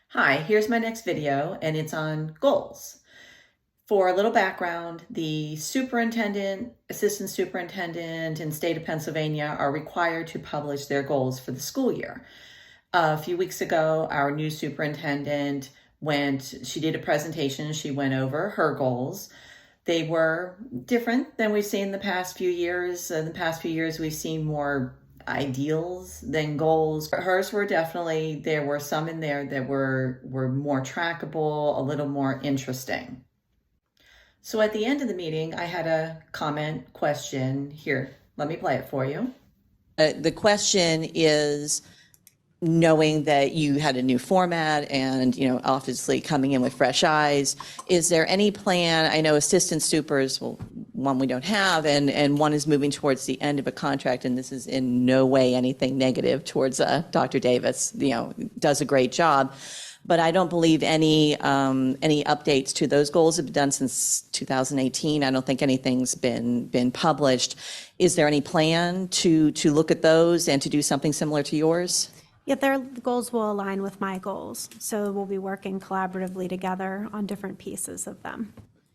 Hi, here's my next video, and it's on goals. For a little background, the superintendent, assistant superintendent, and state of Pennsylvania are required to publish their goals for the school year. A few weeks ago, our new superintendent she did a presentation, she went over her goals. They were different than we've seen in the past few years. In the past few years, we've seen more ideals than goals. Hers were definitely, there were some in there that were more trackable, a little more interesting. So at the end of the meeting, I had a comment question. Here, let me play it for you. The question is, knowing that you had a new format and, obviously coming in with fresh eyes, is there any plan? I know assistant supers, well, one we don't have, and one is moving towards the end of a contract, and this is in no way anything negative towards Dr. Davis, does a great job. But I don't believe any updates to those goals have been done since 2018. I don't think anything's been published. Is there any plan to look at those and to do something similar to yours? Yeah, their goals will align with my goals. So we'll be working collaboratively together on different pieces of them.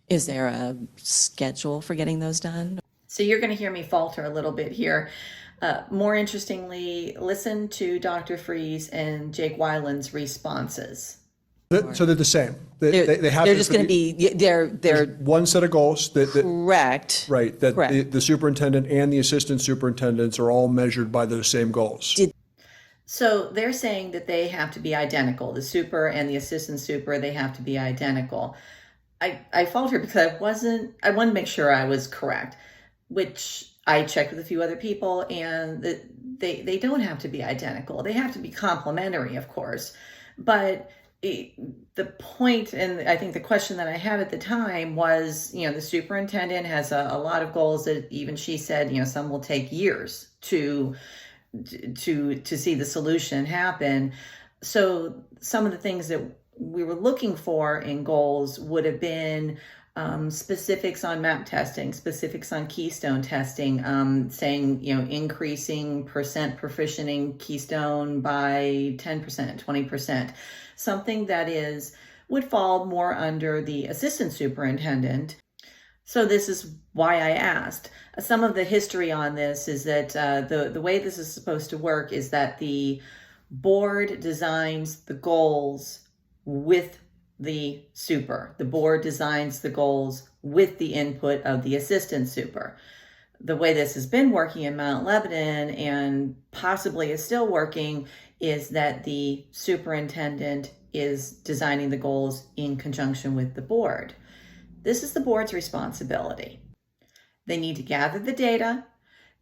Is there a schedule for getting those done? So you're going to hear me falter a little bit here. More interestingly, listen to Dr. Freeze and Jake Weiland's responses. So they're the same. They have. They're just going to be. They're one set of goals. correct. Right. That Correct. the superintendent and the assistant superintendents are all measured by those same goals. So they're saying that they have to be identical. The super and the assistant super, they have to be identical. I faltered because I wanted to make sure I was correct, which I checked with a few other people, and they don't have to be identical. They have to be complementary, of course. But the point, and I think the question that I had at the time was, the superintendent has a lot of goals that even she said, some will take years to see the solution happen. So some of the things that we were looking for in goals would have been specifics on map testing, specifics on keystone testing, saying, increasing percent proficient in keystone by 10%, 20%, something that would fall more under the assistant superintendent. So this is why I asked. Some of the history on this is that the way this is supposed to work is that the board designs the goals with the super. The board designs the goals with the input of the assistant super. The way this has been working in Mount Lebanon, and possibly is still working, is that the superintendent is designing the goals in conjunction with the board. This is the board's responsibility. They need to gather the data,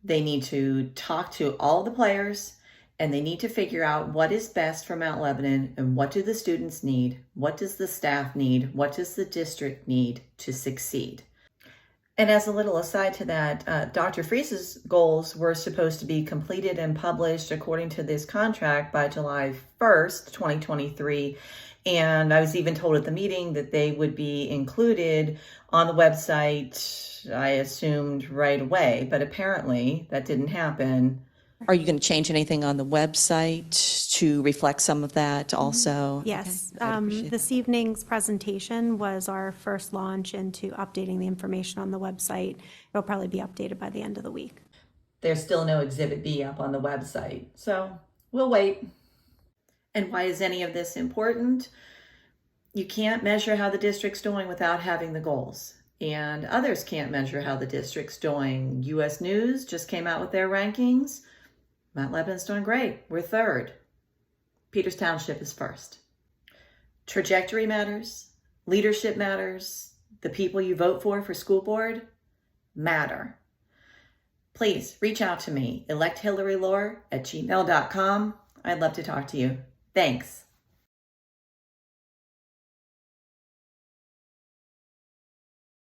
they need to talk to all the players, and they need to figure out what is best for Mount Lebanon and what do the students need, what does the staff need, what does the district need to succeed. And as a little aside to that, Dr. Freese's goals were supposed to be completed and published according to this contract by July 1st, 2023. And I was even told at the meeting that they would be included on the website, I assumed right away, but apparently that didn't happen. Are you going to change anything on the website to reflect some of that also? Yes. Okay. I'd appreciate This evening's presentation was our first launch into updating the information on the website. It'll probably be updated by the end of the week. There's still no Exhibit B up on the website, so we'll wait. And why is any of this important? You can't measure how the district's doing without having the goals. And others can't measure how the district's doing. U.S. News just came out with their rankings. Mount Lebanon's doing great. We're third. Peters Township is first. Trajectory matters. Leadership matters. The people you vote for school board matter. Please reach out to me, electhillarylore@gmail.com. I'd love to talk to you. Thanks.